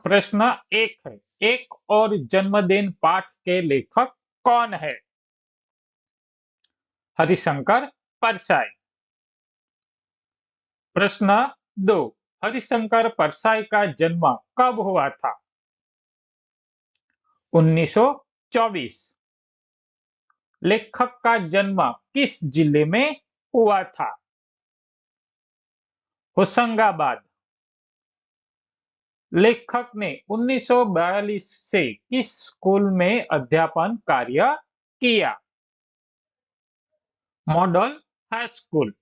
प्रश्न एक है, एक और जन्मदिन पाठ के लेखक कौन है? हरिशंकर परसाई। प्रश्न दो, हरिशंकर परसाई का जन्म कब हुआ था? 1924। लेखक का जन्म किस जिले में हुआ था? होशंगाबाद। लेखक ने 1942 से किस स्कूल में अध्यापन कार्य किया? Model high school.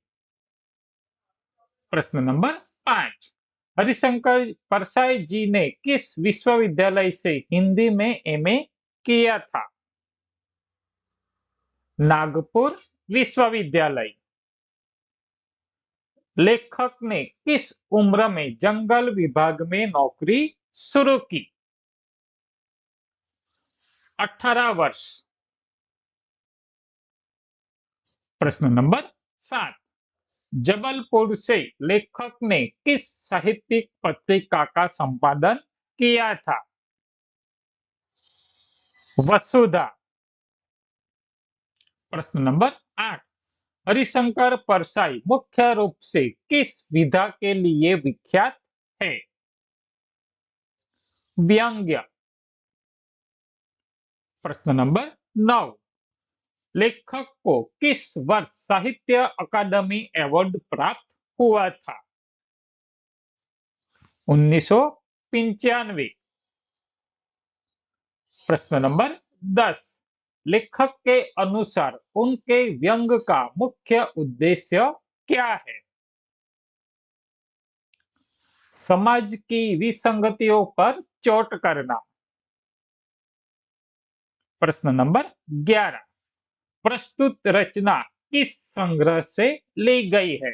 प्रश्न नंबर 5, हरिशंकर परसाई जी ने किस विश्वविद्यालय से हिंदी में एमए किया था? नागपुर विश्वविद्यालय। लेखक ने किस उम्र में जंगल विभाग में नौकरी शुरू की? 18 वर्ष। प्रश्न नंबर 7, जबलपुर से लेखक ने किस साहित्यिक पत्रिका का संपादन किया था? वसुधा। प्रश्न नंबर 8, हरिशंकर परसाई मुख्य रूप से किस विधा के लिए विख्यात है? व्यंग्य। प्रश्न नंबर 9, लेखक को किस वर्ष साहित्य अकादमी अवार्ड प्राप्त हुआ था? 1995। प्रश्न नंबर 10, लेखक के अनुसार उनके व्यंग्य का मुख्य उद्देश्य क्या है? समाज की विसंगतियों पर चोट करना। प्रश्न नंबर 11, प्रस्तुत रचना किस संग्रह से ली गई है?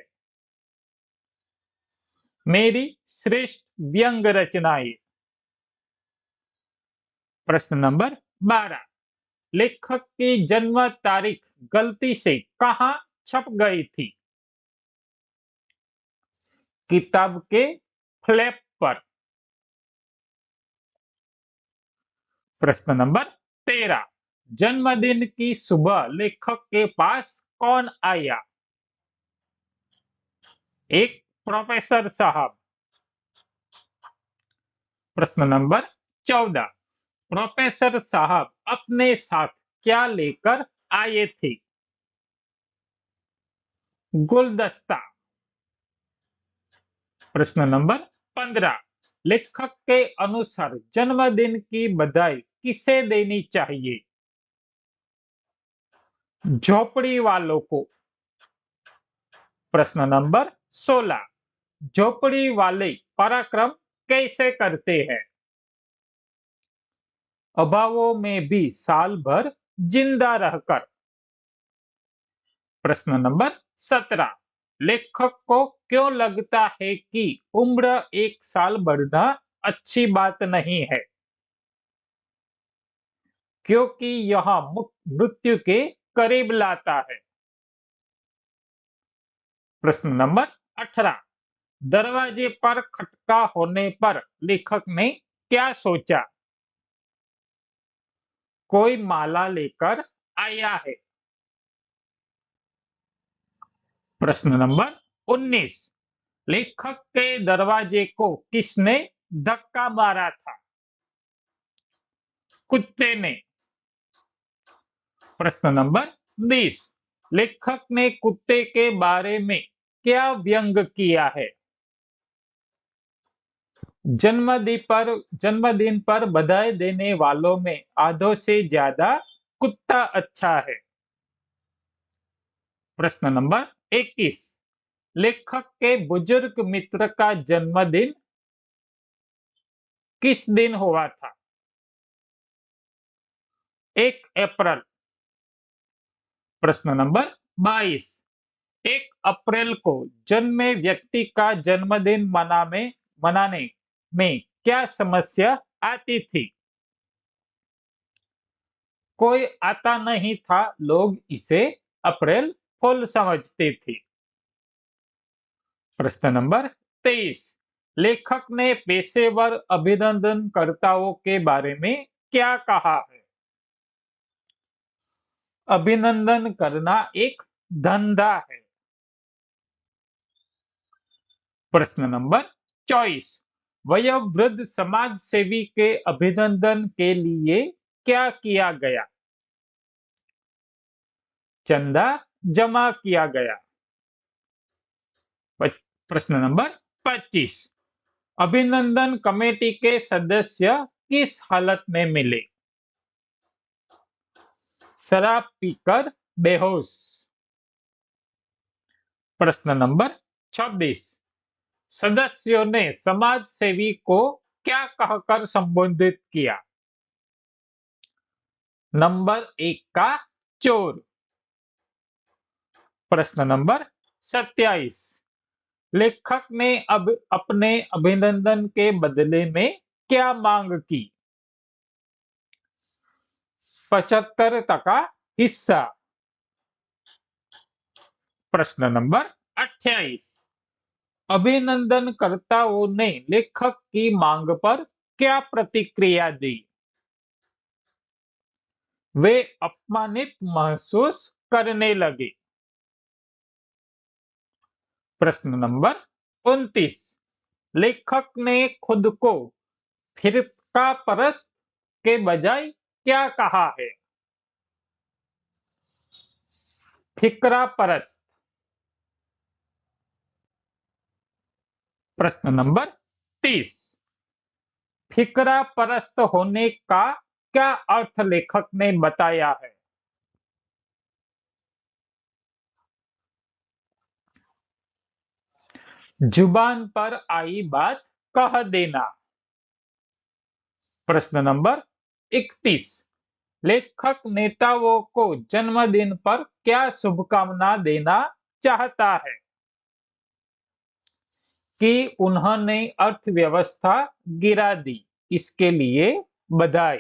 मेरी श्रेष्ठ व्यंग्य रचनाएं। प्रश्न नंबर 12, लेखक की जन्म तारीख गलती से कहां छप गई थी? किताब के फ्लैप पर। प्रश्न नंबर 13, जन्मदिन की सुबह लेखक के पास कौन आया? एक प्रोफेसर साहब। प्रश्न नंबर 14, प्रोफेसर साहब अपने साथ क्या लेकर आए थे? गुलदस्ता। प्रश्न नंबर 15, लेखक के अनुसार जन्मदिन की बधाई किसे देनी चाहिए? झोपड़ी वालों को। प्रश्न नंबर 16, झोपड़ी वाले पराक्रम कैसे करते हैं? अभावों में भी साल भर जिंदा रहकर। प्रश्न नंबर 17, लेखक को क्यों लगता है कि उम्र एक साल बढ़ना अच्छी बात नहीं है? क्योंकि यह मृत्यु के करीब लाता है। प्रश्न नंबर 18, दरवाजे पर खटका होने पर लेखक ने क्या सोचा? कोई माला लेकर आया है। प्रश्न नंबर 19, लेखक के दरवाजे को किसने धक्का मारा था? कुत्ते ने। प्रश्न नंबर 20, लेखक ने कुत्ते के बारे में क्या व्यंग किया है? जन्मदिन पर बधाई देने वालों में आधों से ज्यादा कुत्ता अच्छा है। प्रश्न नंबर 21, लेखक के बुजुर्ग मित्र का जन्मदिन किस दिन हुआ था? 1 अप्रैल। प्रश्न नंबर 22, 1 अप्रैल को जन्मे व्यक्ति का जन्मदिन मनाने में क्या समस्या आती थी? कोई आता नहीं था, लोग इसे अप्रैल फूल समझते थे। प्रश्न नंबर 23, लेखक ने पेशेवर अभिनंदनकर्ताओं के बारे में क्या कहा है? अभिनंदन करना एक धंधा है। प्रश्न नंबर 24। वयोवृद्ध समाज सेवी के अभिनंदन के लिए क्या किया गया? चंदा जमा किया गया। प्रश्न नंबर 25। अभिनंदन कमेटी के सदस्य किस हालत में मिले? शराब पीकर बेहोश। प्रश्न नंबर 26। सदस्यों ने समाज सेवी को क्या कहकर संबोधित किया? नंबर 1 का चोर। प्रश्न नंबर 27। लेखक ने अब अपने अभिनंदन के बदले में क्या मांग की? 75% हिस्सा। प्रश्न नंबर 28। अभिनंदनकर्ताओं ने लेखक की मांग पर क्या प्रतिक्रिया दी? वे अपमानित महसूस करने लगे। प्रश्न नंबर 29। लेखक ने खुद को फिरकापरस्त के बजाय क्या कहा है? फिक्रापरस्त। प्रश्न नंबर 30। फिक्रापरस्त होने का क्या अर्थ लेखक ने बताया है? जुबान पर आई बात कह देना। प्रश्न नंबर 31। लेखक नेताओं को जन्मदिन पर क्या शुभकामना देना चाहता है? कि उन्होंने अर्थव्यवस्था गिरा दी, इसके लिए बधाई।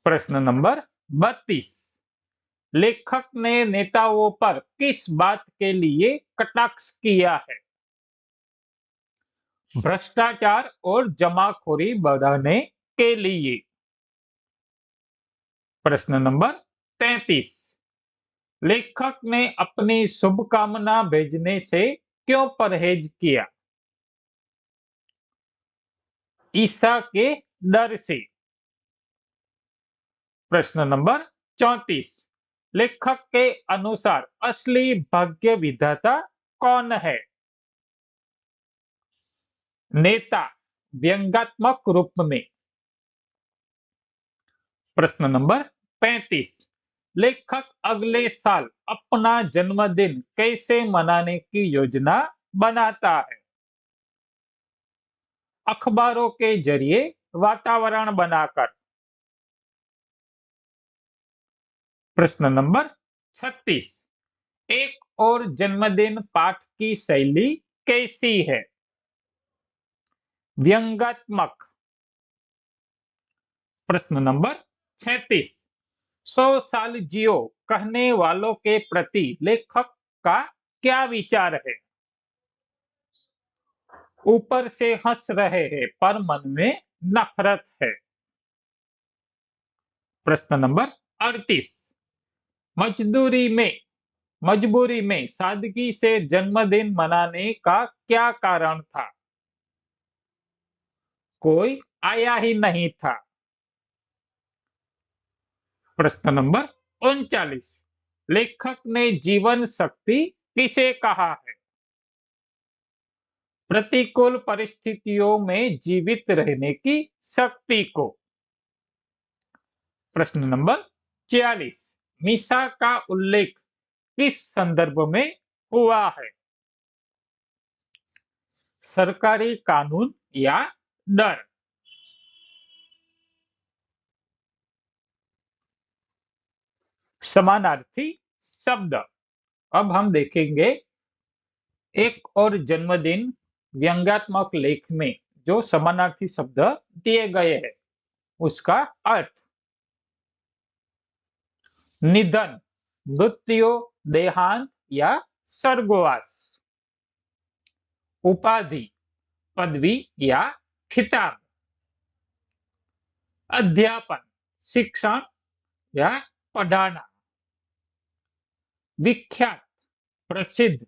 प्रश्न नंबर 32। लेखक ने नेताओं पर किस बात के लिए कटाक्ष किया है? भ्रष्टाचार और जमाखोरी बढ़ाने के लिए। प्रश्न नंबर 33। लेखक ने अपनी शुभकामना भेजने से क्यों परहेज किया? ईसा के डर से। प्रश्न नंबर 34। लेखक के अनुसार असली भाग्य विधाता कौन है? नेता, व्यंग्यात्मक रूप में। प्रश्न नंबर 35। लेखक अगले साल अपना जन्मदिन कैसे मनाने की योजना बनाता है? अखबारों के जरिए वातावरण बनाकर। प्रश्न नंबर 36। एक और जन्मदिन पाठ की शैली कैसी है? व्यंग्यात्मक। प्रश्न नंबर 36। 100 साल जियो कहने वालों के प्रति लेखक का क्या विचार है? ऊपर से हंस रहे हैं पर मन में नफरत है। प्रश्न नंबर 38। मजदूरी में मजबूरी में सादगी से जन्मदिन मनाने का क्या कारण था? कोई आया ही नहीं था। प्रश्न नंबर 39। लेखक ने जीवन शक्ति किसे कहा है? प्रतिकूल परिस्थितियों में जीवित रहने की शक्ति को। प्रश्न नंबर 46। मीसा का उल्लेख किस संदर्भ में हुआ है? सरकारी कानून या डर। समानार्थी शब्द। अब हम देखेंगे एक और जन्मदिन व्यंग्यात्मक लेख में जो समानार्थी शब्द दिए गए हैं उसका अर्थ। निधन, मृत्यु, देहांत या स्वर्गवास। उपाधि, पदवी या खिताब। अध्यापन, शिक्षण या पढ़ाना। विख्यात, प्रसिद्ध,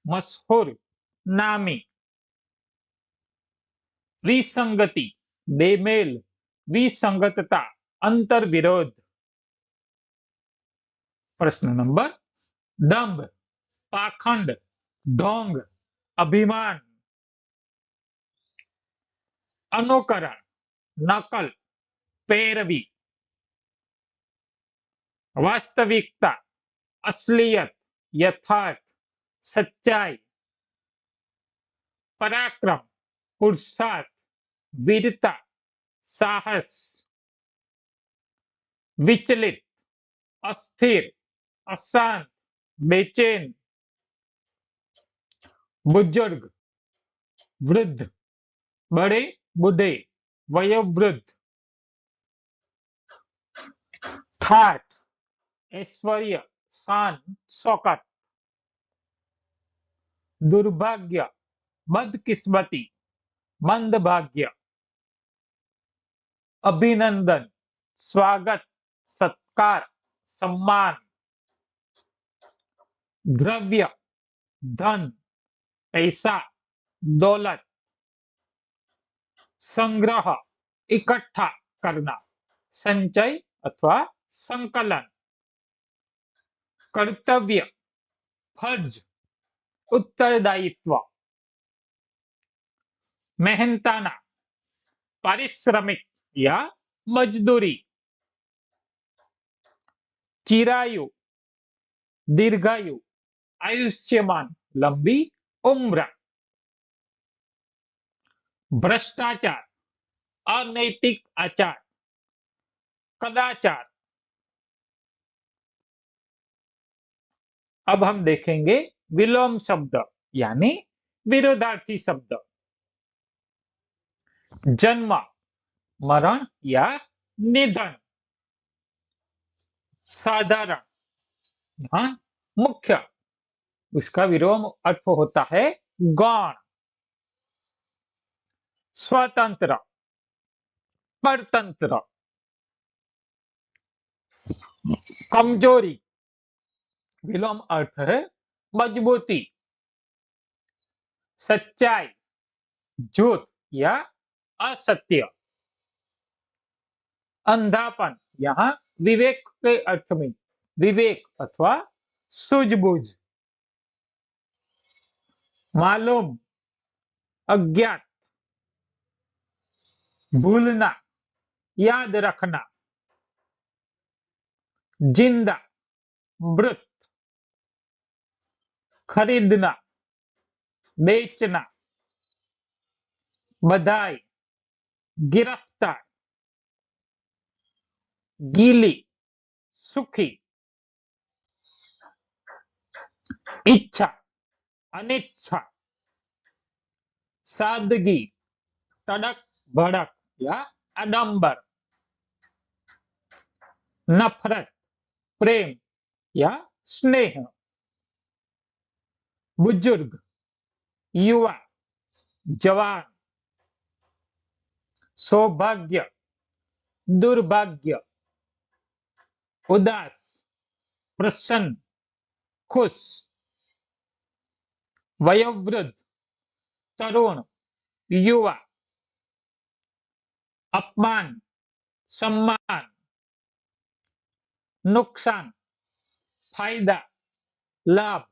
मशहूर, नामी। विसंगति, बेमेल, विसंगतता, अंतर विरोध। प्रश्न नंबर। दंभ, पाखंड, ढोंग, अभिमान। अनुकरण, नकल, पैरवी। वास्तविकता, असलियत, यथार्थ, सच्चाई। पराक्रम, पुरुषार्थ, वीरता, साहस। विचलित, अस्थिर, अशांत, बेचैन। बुजुर्ग, वृद्ध, बड़े, बूढ़े, वयोवृद्ध। ठाठ, ऐश्वर्य, शान, शौकत। दुर्भाग्य, बदकिस्मती, मंदभाग्य। अभिनंदन, स्वागत, सत्कार, सम्मान। द्रव्य, धन, पैसा, दौलत। संग्रह, इकट्ठा करना, संचय अथवा संकलन। कर्तव्य, फर्ज, उत्तरदायित्व। मेहनताना, पारिश्रमिक या मजदूरी। चिरायु, दीर्घायु, आयुष्यमान, लंबी उम्र। भ्रष्टाचार, अनैतिक आचार, कदाचार। अब हम देखेंगे विलोम शब्द यानी विरोधार्थी शब्द। जन्म, मरण या निधन। साधारण, यहाँ मुख्य, उसका विलोम अर्थ होता है गौण। स्वतंत्र, परतंत्र। कमजोरी, विलोम अर्थ है मजबूती। सच्चाई, झूठ या असत्य। अंधापन, यहाँ विवेक के अर्थ में विवेक अथवा सूझबूझ। मालूम, अज्ञात। भूलना, याद रखना। जिंदा, मृत। खरीदना, बेचना। बधाई, गिरफ्तार। गीली, सुखी। इच्छा, अनिच्छा। सादगी, तड़क भड़क या आडंबर। नफरत, प्रेम या स्नेह। बुजुर्ग, युवा, जवान। सौभाग्य, दुर्भाग्य। उदास, प्रसन्न, खुश। वयोवृद्ध, तरुण, युवा। अपमान, सम्मान। नुकसान, फायदा, लाभ।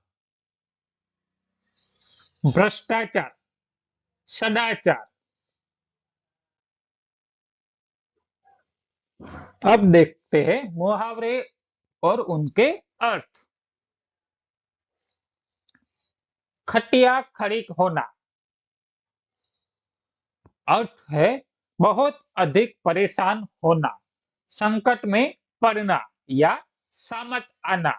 भ्रष्टाचार, सदाचार। अब देखते हैं मुहावरे और उनके अर्थ। खटिया खड़ी होना, अर्थ है बहुत अधिक परेशान होना, संकट में पड़ना या सामत आना।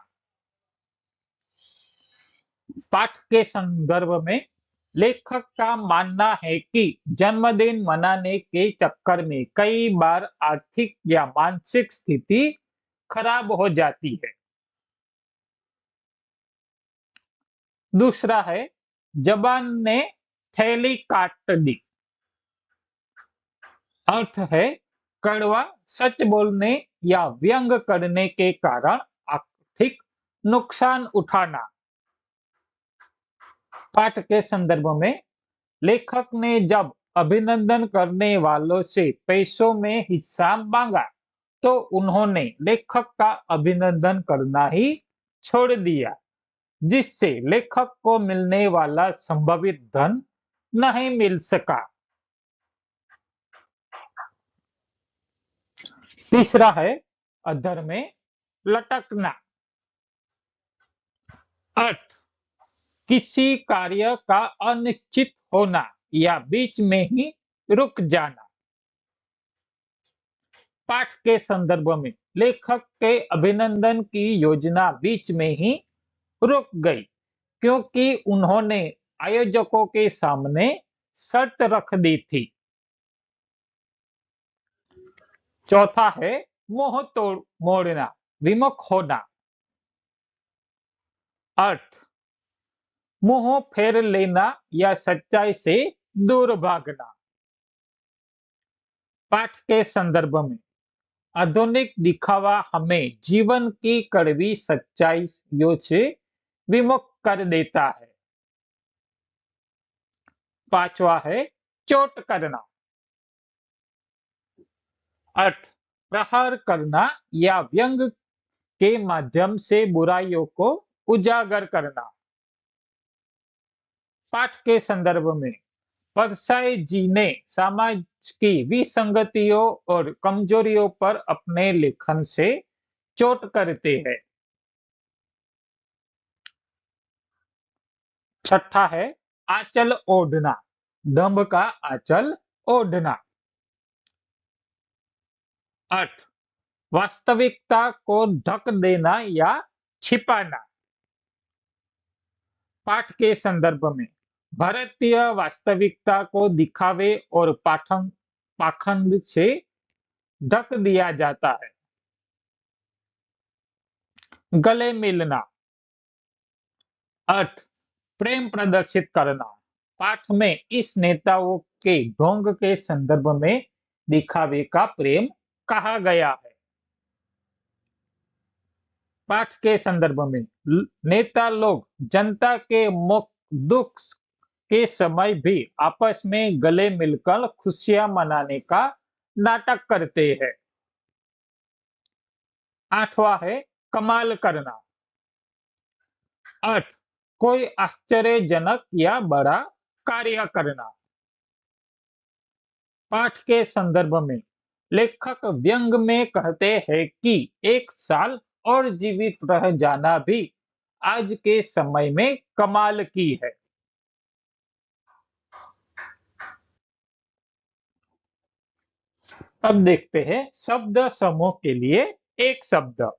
पाठ के संदर्भ में लेखक का मानना है कि जन्मदिन मनाने के चक्कर में कई बार आर्थिक या मानसिक स्थिति खराब हो जाती है। दूसरा है जबान ने थैली काट दी। अर्थ है कड़वा सच बोलने या व्यंग करने के कारण आर्थिक नुकसान उठाना। पाठ के संदर्भ में लेखक ने जब अभिनंदन करने वालों से पैसों में हिस्सा मांगा तो उन्होंने लेखक का अभिनंदन करना ही छोड़ दिया, जिससे लेखक को मिलने वाला संभावित धन नहीं मिल सका। तीसरा है अधर में लटकना। अर्थ किसी कार्य का अनिश्चित होना या बीच में ही रुक जाना। पाठ के संदर्भ में लेखक के अभिनंदन की योजना बीच में ही रुक गई क्योंकि उन्होंने आयोजकों के सामने शर्त रख दी थी। चौथा है मोह तोड़ मोड़ना, विमुख होना। अर्थ मुंह फेर लेना या सच्चाई से दूर भागना। पाठ के संदर्भ में आधुनिक दिखावा हमें जीवन की कड़वी सच्चाइयों से विमुख कर देता है। पांचवा है चोट करना। अर्थ प्रहार करना या व्यंग के माध्यम से बुराइयों को उजागर करना। पाठ के संदर्भ में परसाई जी ने समाज की विसंगतियों और कमजोरियों पर अपने लेखन से चोट करते हैं। छठा है आंचल ओढ़ना, दंभ का आंचल ओढ़ना। अर्थ वास्तविकता को ढक देना या छिपाना। पाठ के संदर्भ में भारतीय वास्तविकता को दिखावे और पाखंड से ढक दिया जाता है। गले मिलना। अर्थ प्रेम प्रदर्शित करना। पाठ में इस नेताओं के ढोंग के संदर्भ में दिखावे का प्रेम कहा गया है। पाठ के संदर्भ में नेता लोग जनता के दुख के समय भी आपस में गले मिलकर खुशियां मनाने का नाटक करते हैं। आठवां है कमाल करना। अर्थ कोई आश्चर्यजनक या बड़ा कार्य करना। पाठ के संदर्भ में लेखक व्यंग में कहते हैं कि एक साल और जीवित रह जाना भी आज के समय में कमाल की है। अब देखते हैं शब्द समूह के लिए एक शब्द।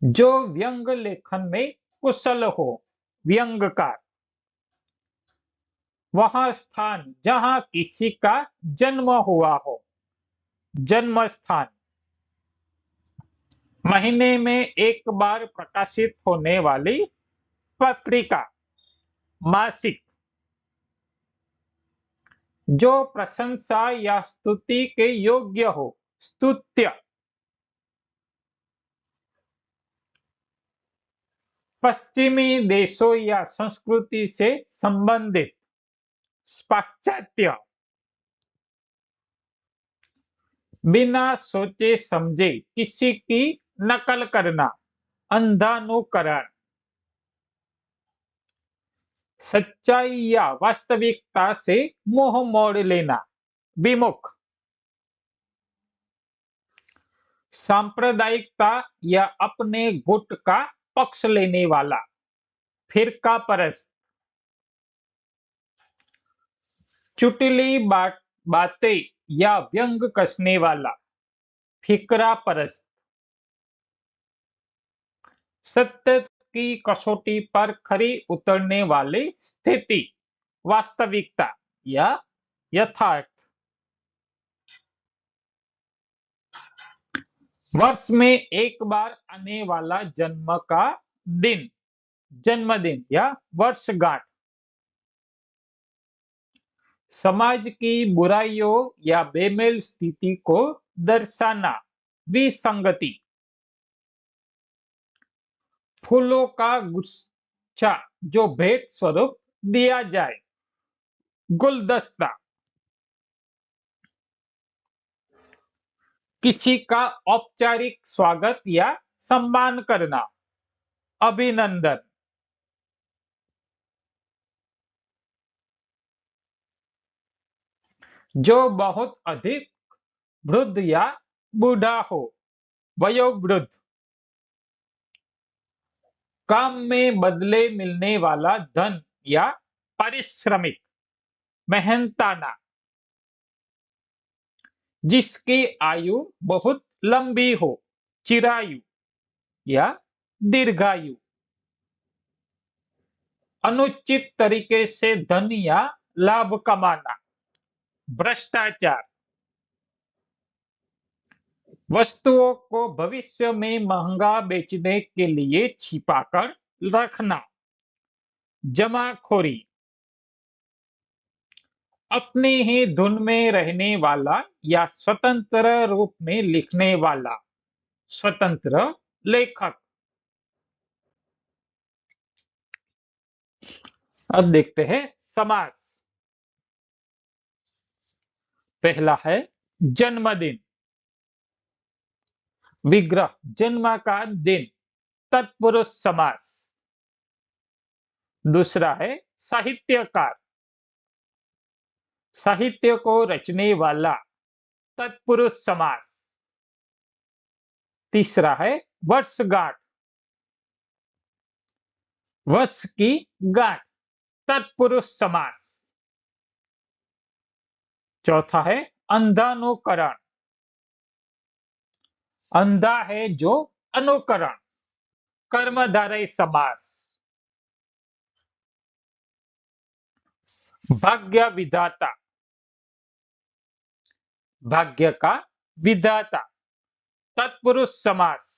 जो व्यंग लेखन में कुशल हो, व्यंगकार। वह स्थान जहां किसी का जन्म हुआ हो, जन्म स्थान। महीने में एक बार प्रकाशित होने वाली पत्रिका, मासिक। जो प्रशंसा या स्तुति के योग्य हो, स्तुत्य। पश्चिमी देशों या संस्कृति से संबंधित, पाश्चात्य। बिना सोचे समझे किसी की नकल करना, अंधानुकरण। सच्चाई या वास्तविकता से मुंह मोड़ लेना, विमुख। सांप्रदायिकता या अपने गुट का पक्ष लेने वाला, फिरका परस्त। चुटली बातें या व्यंग कसने वाला, फिकरा परस्त। सत्य की कसौटी पर खरी उतरने वाली स्थिति, वास्तविकता या यथार्थ। वर्ष में एक बार आने वाला जन्म का दिन, जन्मदिन या वर्षगांठ, समाज की बुराइयों या बेमेल स्थिति को दर्शाना। विसंगति। फूलों का गुच्छा जो भेंट स्वरूप दिया जाए। गुलदस्ता। किसी का औपचारिक स्वागत या सम्मान करना। अभिनंदन। जो बहुत अधिक वृद्ध या बूढ़ा हो। वयोवृद्ध। काम में बदले मिलने वाला धन या पारिश्रमिक। मेहनताना। जिसकी आयु बहुत लंबी हो। चिरायु या दीर्घायु। अनुचित तरीके से धन या लाभ कमाना। भ्रष्टाचार। वस्तुओं को भविष्य में महंगा बेचने के लिए छिपाकर रखना। जमाखोरी। अपने ही धुन में रहने वाला या स्वतंत्र रूप में लिखने वाला। स्वतंत्र लेखक। अब देखते हैं समास। पहला है जन्मदिन। विग्रह जन्म का दिन। तत्पुरुष समास। दूसरा है साहित्यकार। साहित्य को रचने वाला। तत्पुरुष समास। तीसरा है वर्षगांठ। वर्ष की गांठ। तत्पुरुष समास। चौथा है अंधानुकरण। अंधा है जो अनुकरण। कर्मधारय समास। भाग्य विधाता। भाग्य का विधाता। तत्पुरुष समास।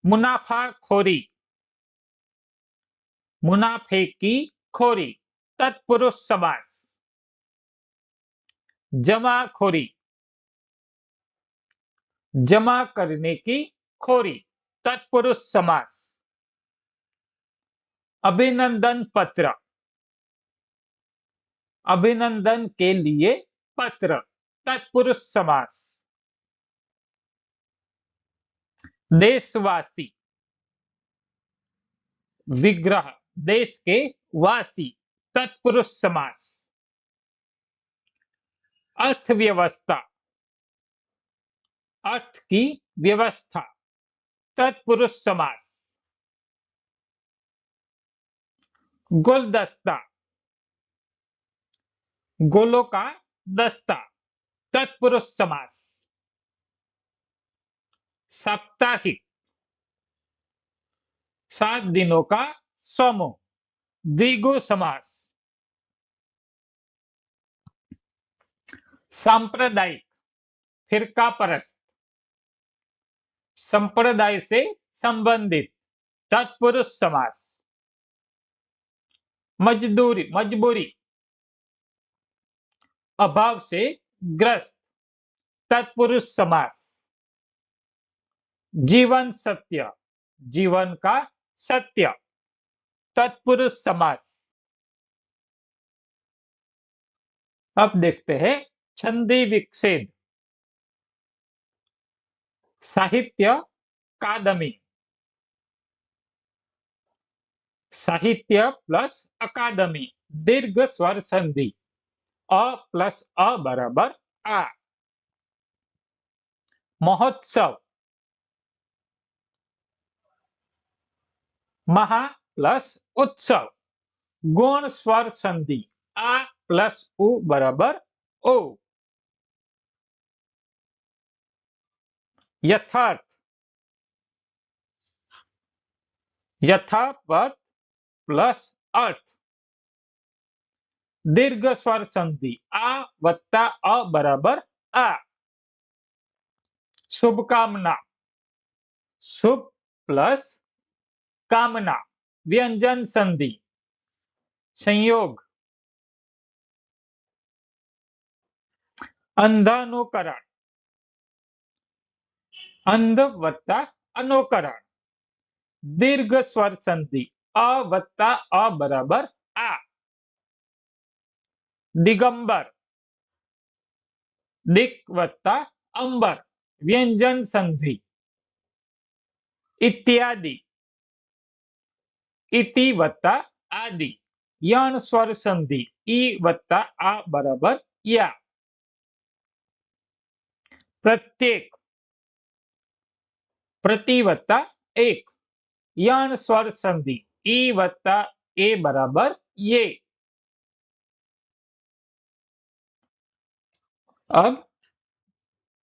मुनाफाखोरी। मुनाफे की खोरी। तत्पुरुष समास। जमाखोरी। जमा करने की खोरी। तत्पुरुष समास। अभिनंदन पत्र। अभिनंदन के लिए पत्र। तत्पुरुष समास। देशवासी। विग्रह देश के वासी। तत्पुरुष समास। अर्थव्यवस्था। अर्थ की व्यवस्था। तत्पुरुष समास। गुलदस्ता। गोलों का दस्ता। तत्पुरुष समास। साप्ताहिक। 7 दिनों का समूह। द्विगु समास। सांप्रदायिक। फिरका परस्त। संप्रदाय से संबंधित। तत्पुरुष समास। मजबूरी। अभाव से ग्रस्त। तत्पुरुष समास। जीवन सत्य। जीवन का सत्य। तत्पुरुष समास। अब देखते हैं छंदी विच्छेद। साहित्य अकादमी। साहित्य प्लस अकादमी। दीर्घ स्वर संधि। अ प्लस अ बराबर आ। महोत्सव। महा प्लस उत्सव। गौण स्वर संधि। आ प्लस उ बराबर ओ। यथार्थ। यथापद प्लस अर्थ। दीर्घ स्वर संधि। आ वत्ता अ बराबर आ। शुभकामना। शुभ प्लस कामना। व्यंजन संधि। संयोग। अंधानुकरण, अंध वत्ता अनुकरण, दीर्घ स्वर संधि अ वत्ता अ बराबर आ, दिगंबर, दिक वत्ता अंबर, व्यंजन संधि, इत्यादि, इति वत्ता आदि, यण स्वर संधि ई वत्ता आ बराबर या, प्रत्येक, प्रति वत्ता एक, यण स्वर संधि ई वत्ता ए बराबर ये। अब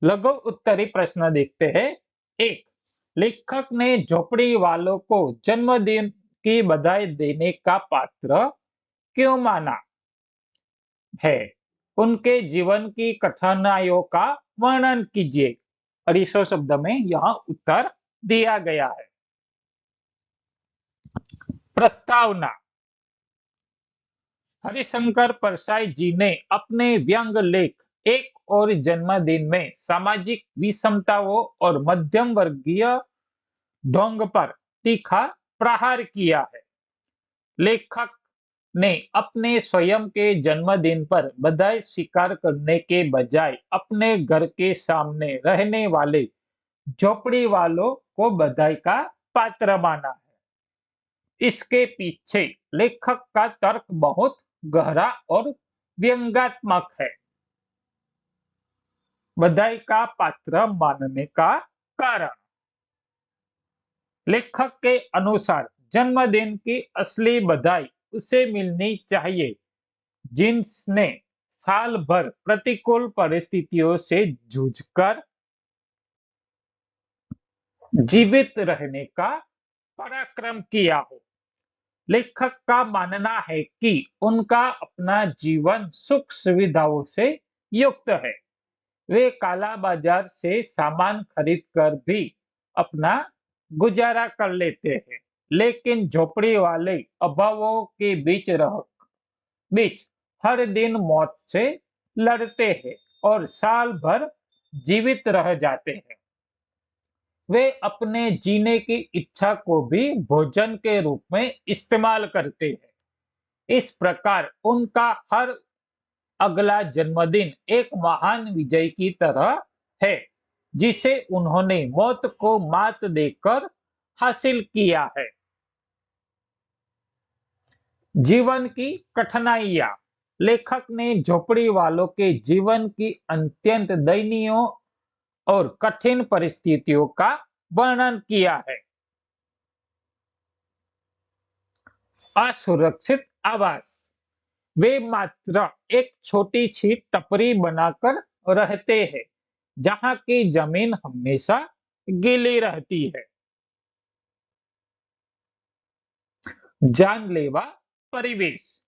लघु उत्तरी प्रश्न देखते हैं। एक, लेखक ने झोपड़ी वालों को जन्मदिन की बधाई देने का पात्र क्यों माना है? उनके जीवन की कठिनाइयों का वर्णन कीजिए। 250 शब्द में यह उत्तर दिया गया है। प्रस्तावना। हरिशंकर परसाई जी ने अपने व्यंग लेख एक और जन्मदिन में सामाजिक विषमताओं और मध्यम वर्गीय ढोंग पर तीखा प्रहार किया है। लेखक ने अपने स्वयं के जन्मदिन पर बधाई स्वीकार करने के बजाय अपने घर के सामने रहने वाले झोपड़ी वालों को बधाई का पात्र माना है। इसके पीछे लेखक का तर्क बहुत गहरा और व्यंग्यात्मक है। बधाई का पात्र मानने का कारण। लेखक के अनुसार जन्मदिन की असली बधाई उसे मिलनी चाहिए जिसने साल भर प्रतिकूल परिस्थितियों से जूझकर जीवित रहने का पराक्रम किया हो। लेखक का मानना है कि उनका अपना जीवन सुख सुविधाओं से युक्त है। वे काला बाजार से सामान खरीद कर भी अपना गुजारा कर लेते हैं, लेकिन झोपड़ी वाले अभावों के बीच हर दिन मौत से लड़ते हैं और साल भर जीवित रह जाते हैं। वे अपने जीने की इच्छा को भी भोजन के रूप में इस्तेमाल करते हैं। इस प्रकार उनका हर अगला जन्मदिन एक महान विजय की तरह है जिसे उन्होंने मौत को मात देकर हासिल किया है। जीवन की कठिनाइयां। लेखक ने झोपड़ी वालों के जीवन की अत्यंत दयनीय और कठिन परिस्थितियों का वर्णन किया है। असुरक्षित आवास। वे मात्र एक छोटी सी टपरी बनाकर रहते हैं जहां की जमीन हमेशा गीली रहती है। जानलेवा परिवेश।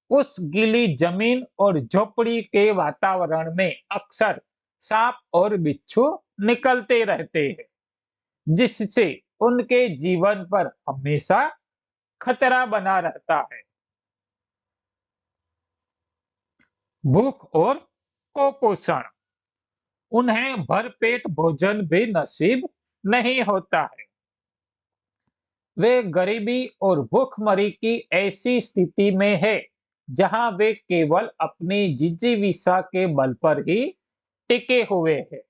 उस गीली जमीन और झोपड़ी के वातावरण में अक्सर सांप और बिच्छू निकलते रहते हैं जिससे उनके जीवन पर हमेशा खतरा बना रहता है। भूख और कुपोषण। उन्हें भरपेट भोजन भी नसीब नहीं होता है। वे गरीबी और भूखमरी की ऐसी स्थिति में है जहां वे केवल अपनी जिजीविका के बल पर ही टिके हुए हैं।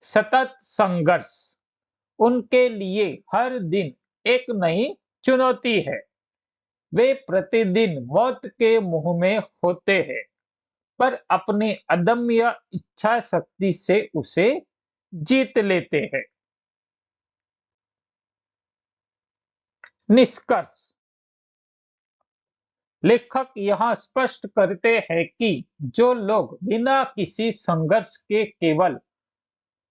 सतत संघर्ष। उनके लिए हर दिन एक नई चुनौती है। वे प्रतिदिन मौत के मुंह में होते हैं पर अपनी अदम्य इच्छा शक्ति से उसे जीत लेते हैं। निष्कर्ष। लेखक यह स्पष्ट करते हैं कि जो लोग बिना किसी संघर्ष के केवल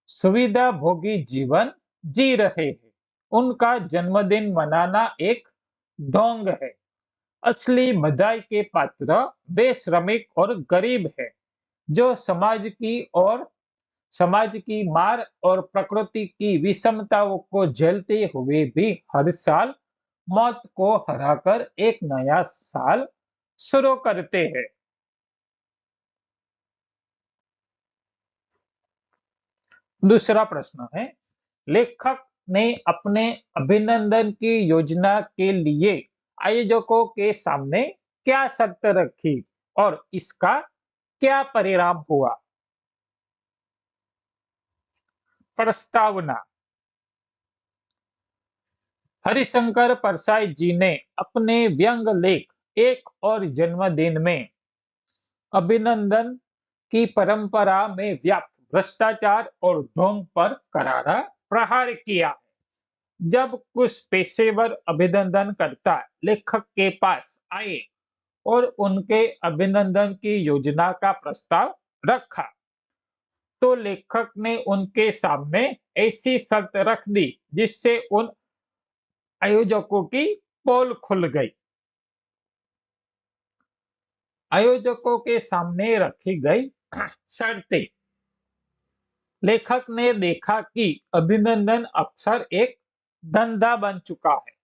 सुविधा भोगी जीवन जी रहे हैं उनका जन्मदिन मनाना एक ढोंग है। असली बधाई के पात्र वे श्रमिक और गरीब हैं जो समाज की मार और प्रकृति की विषमताओं को झेलते हुए भी हर साल मौत को हराकर एक नया साल शुरू करते हैं। दूसरा प्रश्न है, लेखक ने अपने अभिनंदन की योजना के लिए आयोजकों के सामने क्या शर्त रखी और इसका क्या परिणाम हुआ? प्रस्तावना। हरिशंकर परसाई जी ने अपने व्यंग लेख एक और जन्मदिन में अभिनंदन की परंपरा में व्याप्त भ्रष्टाचार और ढोंग पर करारा प्रहार किया। जब कुछ पेशेवर अभिनंदनकर्ता लेखक के पास आए और उनके अभिनंदन की योजना का प्रस्ताव रखा, तो लेखक ने उनके सामने ऐसी शर्त रख दी जिससे उन आयोजकों की पोल खुल गई। आयोजकों के सामने रखी गई शर्तें। लेखक ने देखा कि अभिनंदन अक्सर एक धंधा बन चुका है,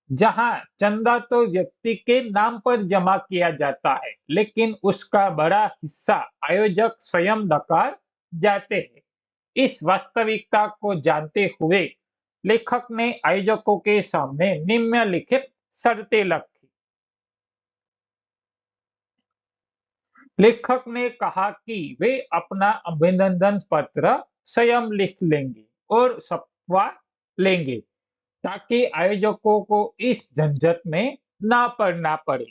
जहां चंदा तो व्यक्ति के नाम पर जमा किया जाता है, लेकिन उसका बड़ा हिस्सा आयोजक स्वयं नकार जाते हैं। इस वास्तविकता को जानते हुए लेखक ने आयोजकों के सामने निम्नलिखित शर्तें रखी। लेखक ने कहा कि वे अपना अभिनंदन पत्र स्वयं लिख लेंगे और छपवा लेंगे, ताकि आयोजकों को इस झंझट में ना पड़ना पड़े।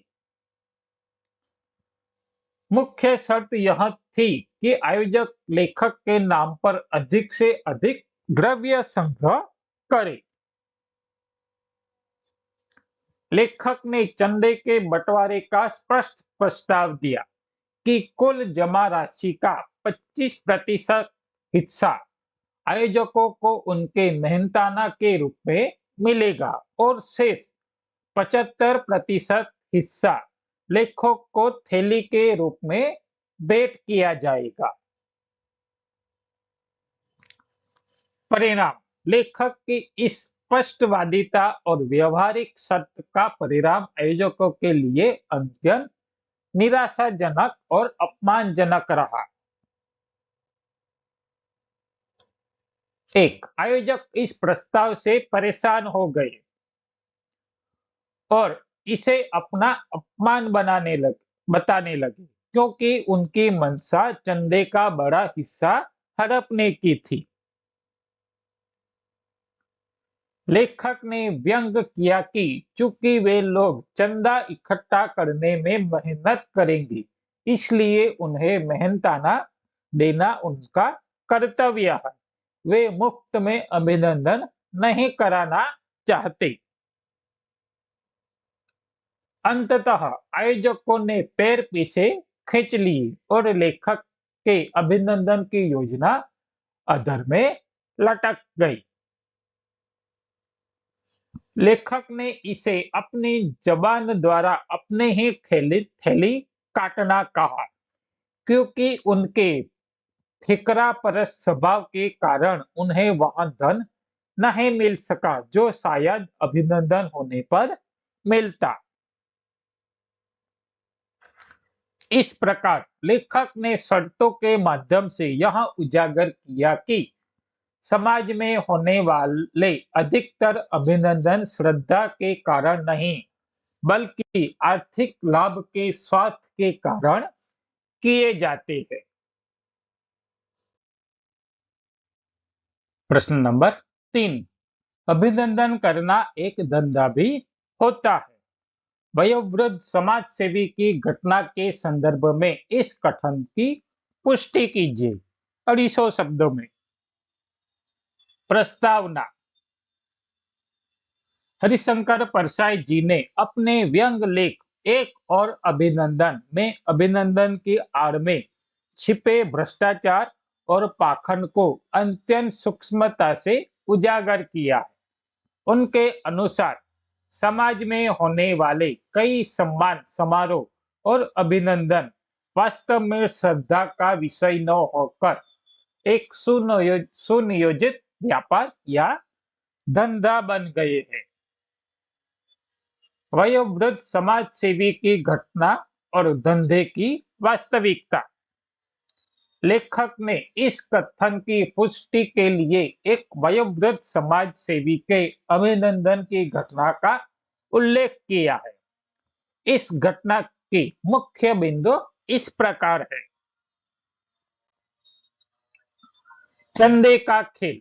मुख्य शर्त यह थी कि आयोजक लेखक के नाम पर अधिक से अधिक द्रव्य संग्रह करे। लेखक ने चंदे के बंटवारे का स्पष्ट प्रस्ताव दिया कि कुल जमा राशि का 25% हिस्सा आयोजकों को उनके मेहनताना के रूप में मिलेगा और शेष 75% हिस्सा लेखक को थैली के रूप में भेंट किया जाएगा। परिणाम। लेखक की इस स्पष्टवादिता और व्यवहारिक शर्त का परिणाम आयोजकों के लिए अत्यंत निराशाजनक और अपमानजनक रहा। एक आयोजक इस प्रस्ताव से परेशान हो गए और इसे अपना अपमान बताने लगे, क्योंकि उनकी मंशा चंदे का बड़ा हिस्सा हड़पने की थी। लेखक ने व्यंग किया कि चूंकि वे लोग चंदा इकट्ठा करने में मेहनत करेंगे, इसलिए उन्हें मेहनताना देना उनका कर्तव्य है। वे मुफ्त में अभिनंदन नहीं कराना चाहते। अंततः आयोजकों ने पैर पीछे खींच लिए और लेखक के अभिनंदन की योजना अधर में लटक गई। लेखक ने इसे अपनी जबान द्वारा अपने ही थैली काटना कहा, क्योंकि उनके ठिकरा परस्त स्वभाव के कारण उन्हें वह धन नहीं मिल सका जो शायद अभिनंदन होने पर मिलता। इस प्रकार लेखक ने शर्तों के माध्यम से यह उजागर किया कि समाज में होने वाले अधिकतर अभिनंदन श्रद्धा के कारण नहीं, बल्कि आर्थिक लाभ के स्वार्थ के कारण किए जाते हैं। प्रश्न नंबर 3, अभिनंदन करना एक धंधा भी होता है। वयोवृद्ध समाज सेवी की घटना के संदर्भ में इस कथन की पुष्टि कीजिए। 250 शब्दों में। प्रस्तावना। हरिशंकर परसाई जी ने अपने व्यंग लेख एक और अभिनंदन में अभिनंदन की आड़ में छिपे भ्रष्टाचार और पाखंड को अत्यंत सूक्ष्मता से उजागर किया है। उनके अनुसार समाज में होने वाले कई सम्मान समारोह और अभिनंदन वास्तव में श्रद्धा का विषय न होकर एक सुनियोजित व्यापार या धंधा बन गए हैं। वयोवृद्ध समाज सेवी की घटना और धंधे की वास्तविकता। लेखक ने इस कथन की पुष्टि के लिए एक वयोवृद्ध समाज सेवी के अभिनंदन की घटना का उल्लेख किया है। इस घटना की मुख्य बिंदु इस प्रकार है। चंदे का खेल।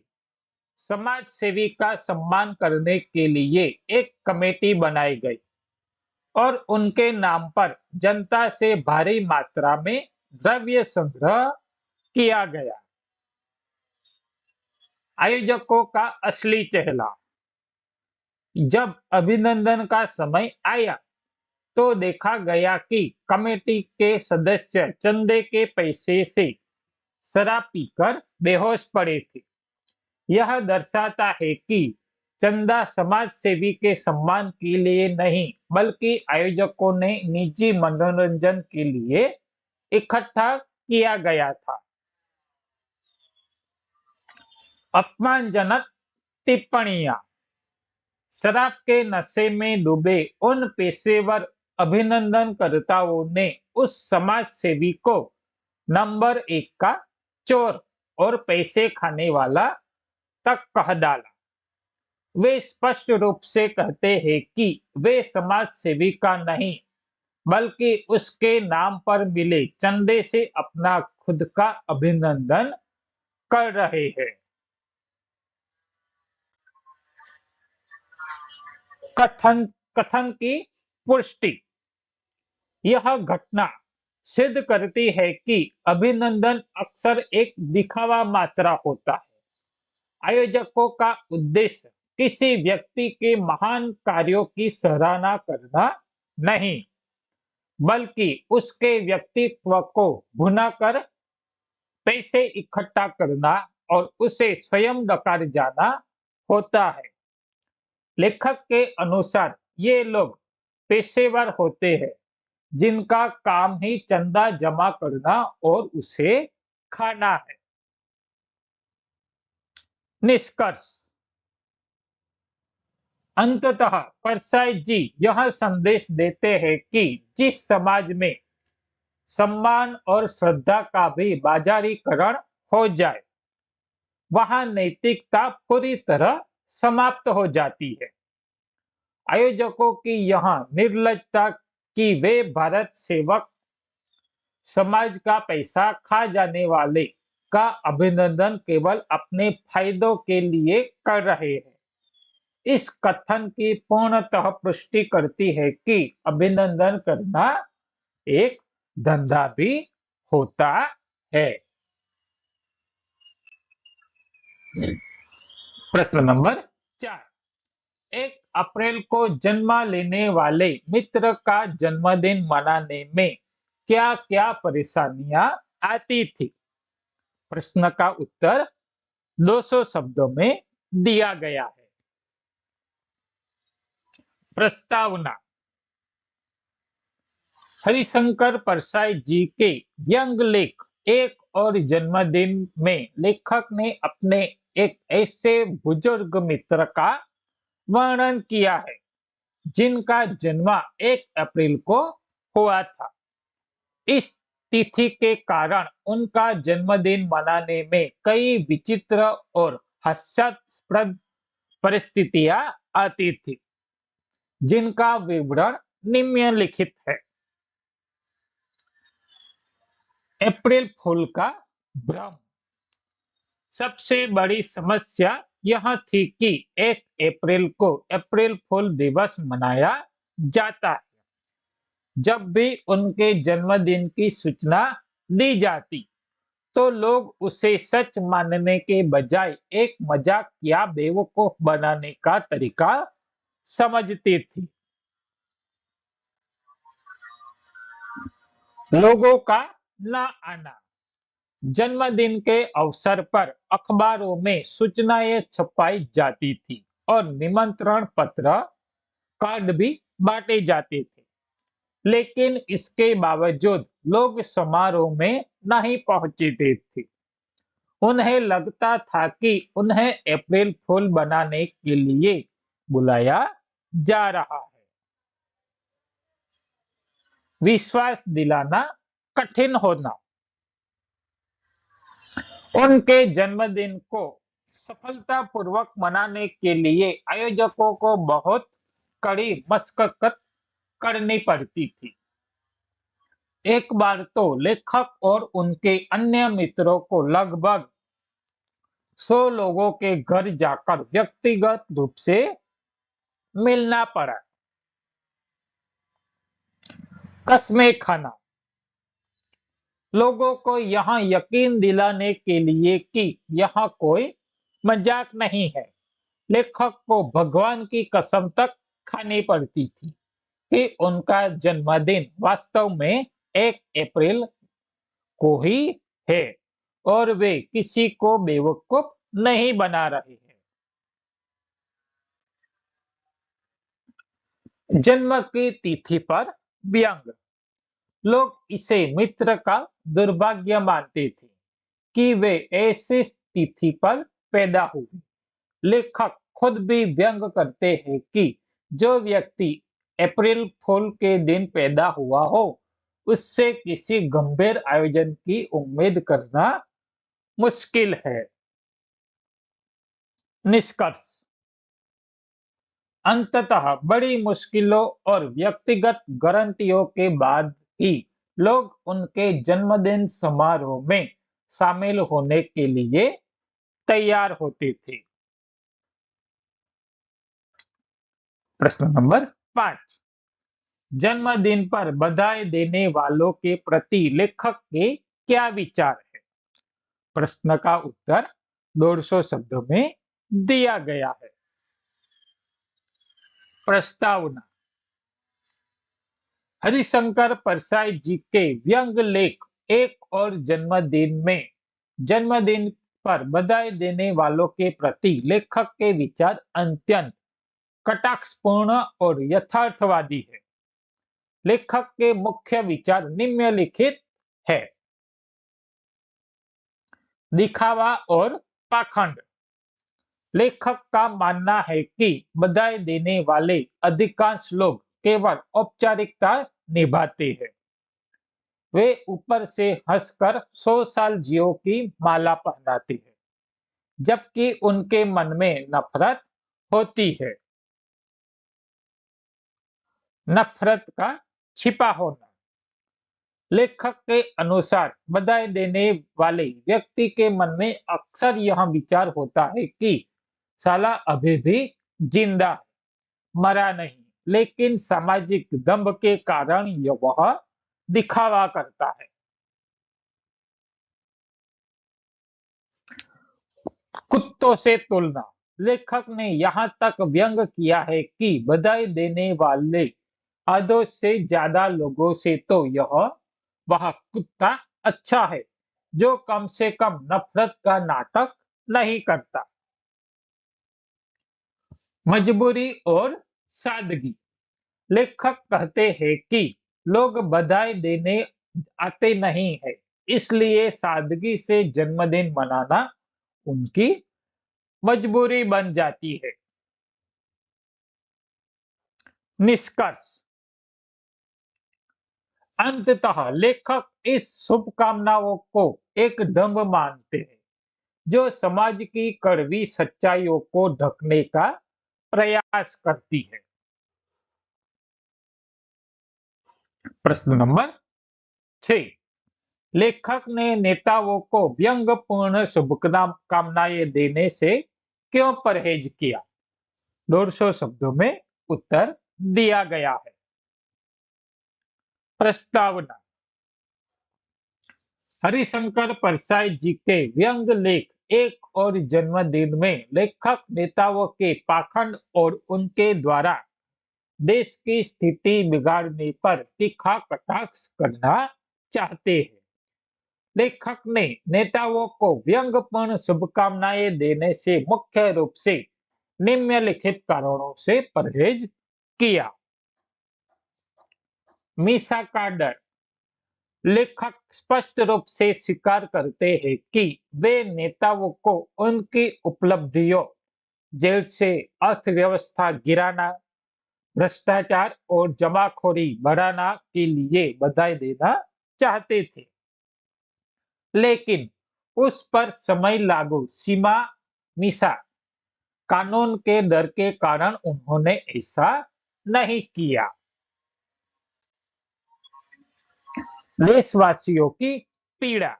समाज सेवी का सम्मान करने के लिए एक कमेटी बनाई गई और उनके नाम पर जनता से भारी मात्रा में द्रव्य संग्रह किया गया। आयोजकों का असली चेहरा। जब अभिनंदन का समय आया तो देखा गया कि कमेटी के सदस्य चंदे के पैसे से शराब पीकर बेहोश पड़े थे। यह दर्शाता है कि चंदा समाज सेवी के सम्मान के लिए नहीं बल्कि आयोजकों ने निजी मनोरंजन के लिए इकट्ठा किया गया था। अपमानजनक टिप्पणियां। शराब के नशे में डूबे उन पेशेवर अभिनंदनकर्ताओं ने उस समाज सेवी को नंबर 1 का चोर और पैसे खाने वाला तक कह डाला। वे स्पष्ट रूप से कहते हैं कि वे समाज सेवी का नहीं बल्कि उसके नाम पर मिले चंदे से अपना खुद का अभिनंदन कर रहे हैं। कथन कथन की पुष्टि। यह घटना सिद्ध करती है कि अभिनंदन अक्सर एक दिखावा मात्रा होता है। आयोजकों का उद्देश्य किसी व्यक्ति के महान कार्यों की सराहना करना नहीं बल्कि उसके व्यक्तित्व को भुनाकर पैसे इकट्ठा करना और उसे स्वयं नकार जाना होता है। लेखक के अनुसार ये लोग पेशेवर होते हैं जिनका काम ही चंदा जमा करना और उसे खाना है। निष्कर्ष। अंततः परसाई जी यह संदेश देते हैं कि जिस समाज में सम्मान और श्रद्धा का भी बाजारीकरण हो जाए वहां नैतिकता पूरी तरह समाप्त हो जाती है। आयोजकों की यह निर्लजता कि वे भारत सेवक समाज का पैसा खा जाने वाले का अभिनंदन केवल अपने फायदों के लिए कर रहे हैं, इस कथन की पूर्णतः पुष्टि करती है कि अभिनंदन करना एक धंधा भी होता है। प्रश्न नंबर 4। 1 अप्रैल को जन्म लेने वाले मित्र का जन्मदिन मनाने में क्या क्या परेशानियां आती थी? प्रश्न का उत्तर 200 शब्दों में दिया गया है। प्रस्तावना। हरिशंकर परसाई जी के व्यंग लेख 1 और जन्मदिन में लेखक ने अपने एक ऐसे बुजुर्ग मित्र का वर्णन किया है जिनका जन्म 1 अप्रैल को हुआ था। इस तिथि के कारण उनका जन्मदिन मनाने में कई विचित्र और हास्यास्पद परिस्थितियां आती थी जिनका विवरण निम्नलिखित है। अप्रैल फूल का भ्रम। सबसे बड़ी समस्या यह थी कि 1 अप्रैल को अप्रैल फूल दिवस मनाया जाता है। जब भी उनके जन्मदिन की सूचना दी जाती तो लोग उसे सच मानने के बजाय एक मजाक या बेवकूफ बनाने का तरीका समझती थी। लोगों का न आना। जन्मदिन के अवसर पर अखबारों में सूचनाएं छपाई जाती थी और निमंत्रण पत्र कार्ड भी बांटे जाते थे, लेकिन इसके बावजूद लोग समारोह में नहीं पहुंचते थे। उन्हें लगता था कि उन्हें अप्रैल फूल बनाने के लिए बुलाया जा रहा है। विश्वास दिलाना कठिन होना। उनके जन्मदिन को सफलतापूर्वक मनाने के लिए आयोजकों को बहुत कड़ी मशक्कत करनी पड़ती थी। एक बार तो लेखक और उनके अन्य मित्रों को लगभग 100 लोगों के घर जाकर व्यक्तिगत रूप से मिलना पड़ा। कस्में खाना लोगों को यहाँ यकीन दिलाने के लिए कि यह कोई मजाक नहीं है, लेखक को भगवान की कसम तक खानी पड़ती थी कि उनका जन्मदिन वास्तव में 1 अप्रैल को ही है और वे किसी को बेवकूफ नहीं बना रहे हैं। जन्म की तिथि पर व्यंग लोग इसे मित्र का दुर्भाग्य मानते थे कि वे ऐसी तिथि पर पैदा हुए। लेखक खुद भी व्यंग करते हैं कि जो व्यक्ति अप्रैल फूल के दिन पैदा हुआ हो, उससे किसी गंभीर आयोजन की उम्मीद करना मुश्किल है। निष्कर्ष अंततः बड़ी मुश्किलों और व्यक्तिगत गारंटियों के बाद ही लोग उनके जन्मदिन समारोह में शामिल होने के लिए तैयार होते थे। प्रश्न नंबर 5, जन्मदिन पर बधाई देने वालों के प्रति लेखक के क्या विचार है? प्रश्न का उत्तर 150 शब्दों में दिया गया है। प्रस्तावना हरिशंकर परसाई जी के व्यंग लेख एक और जन्मदिन पर बधाई देने वालों के प्रति लेखक के विचार अत्यंत कटाक्षपूर्ण और यथार्थवादी है। लेखक के मुख्य विचार निम्नलिखित है। दिखावा और पाखंड लेखक का मानना है कि बधाई देने वाले अधिकांश लोग केवल औपचारिकता निभाते हैं। वे ऊपर से हंसकर 100 साल जियो की माला पहनाते हैं, जबकि उनके मन में नफरत होती है। नफरत का छिपा होना लेखक के अनुसार बधाई देने वाले व्यक्ति के मन में अक्सर यह विचार होता है कि साला अभी भी जिंदा है, मरा नहीं, लेकिन सामाजिक दंभ के कारण वह दिखावा करता है। कुत्तों से तुलना लेखक ने यहाँ तक व्यंग किया है कि बधाई देने वाले आधे से ज्यादा लोगों से तो यह वह कुत्ता अच्छा है जो कम से कम नफरत का नाटक नहीं करता। मजबूरी और सादगी लेखक कहते हैं कि लोग बधाई देने आते नहीं है, इसलिए सादगी से जन्मदिन मनाना उनकी मजबूरी बन जाती है। निष्कर्ष अंततः लेखक इस शुभकामनाओं को एक दंभ मानते हैं जो समाज की कड़वी सच्चाइयों को ढकने का प्रयास करती है। प्रश्न नंबर 6, लेखक ने नेताओं को व्यंग्यपूर्ण शुभकामनाएं देने से क्यों परहेज किया? 150 शब्दों में उत्तर दिया गया है। प्रस्तावना हरिशंकर परसाई जी के व्यंग लेख एक और जन्मदिन में लेखक नेताओं के पाखंड और उनके द्वारा देश की स्थिति बिगाड़ने पर तीखा कटाक्ष करना चाहते हैं। लेखक ने नेताओं को व्यंग्यपूर्ण शुभकामनाएं देने से मुख्य रूप से निम्नलिखित कारणों से परहेज किया। मीसा का डर लेखक स्पष्ट रूप से स्वीकार करते हैं कि वे नेताओं को उनकी उपलब्धियों जैसे अर्थव्यवस्था गिराना, भ्रष्टाचार और जमाखोरी बढ़ाना के लिए बधाई देना चाहते थे, लेकिन उस पर समय लागू सीमा मिसा कानून के डर के कारण उन्होंने ऐसा नहीं किया। देशवासियों की पीड़ा।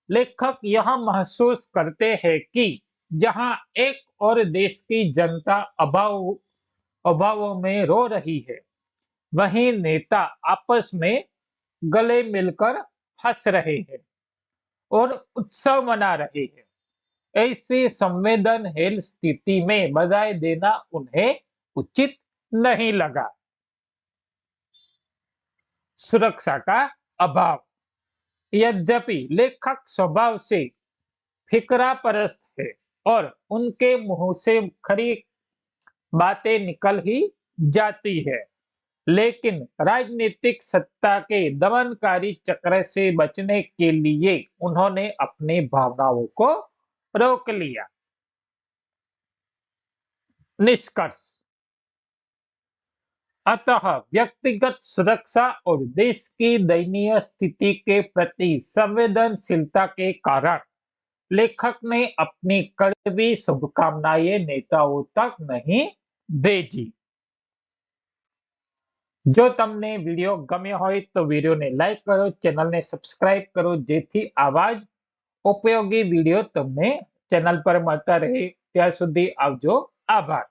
लेखक यह महसूस करते हैं कि जहां एक और देश की जनता अभावों में रो रही है, वहीं नेता आपस में गले मिलकर हंस रहे हैं और उत्सव मना रहे हैं। ऐसी संवेदनशील स्थिति में बधाई देना उन्हें उचित नहीं लगा। सुरक्षा का अभाव। यद्यपि लेखक स्वभाव से फिकरा परस्त है और उनके मुंह से खरी बातें निकल ही जाती है, लेकिन राजनीतिक सत्ता के दमनकारी चक्र से बचने के लिए उन्होंने अपनी भावनाओं को रोक लिया। निष्कर्ष। अतः व्यक्तिगत सुरक्षा और देश की दयनीय स्थिति के प्रति संवेदनशीलता के कारण लेखक ने अपनी कड़वी शुभकामनाएं नेताओं तक नहीं भेजी। જો તમને વિડીયો ગમ્યો હોય તો વિડીયોને લાઈક કરો, ચેનલને સબસ્ક્રાઇબ કરો જેથી આવા જ ઉપયોગી વિડીયો તમને ચેનલ પર મળતા રહે. ત્યાં સુધી આવજો. આભાર.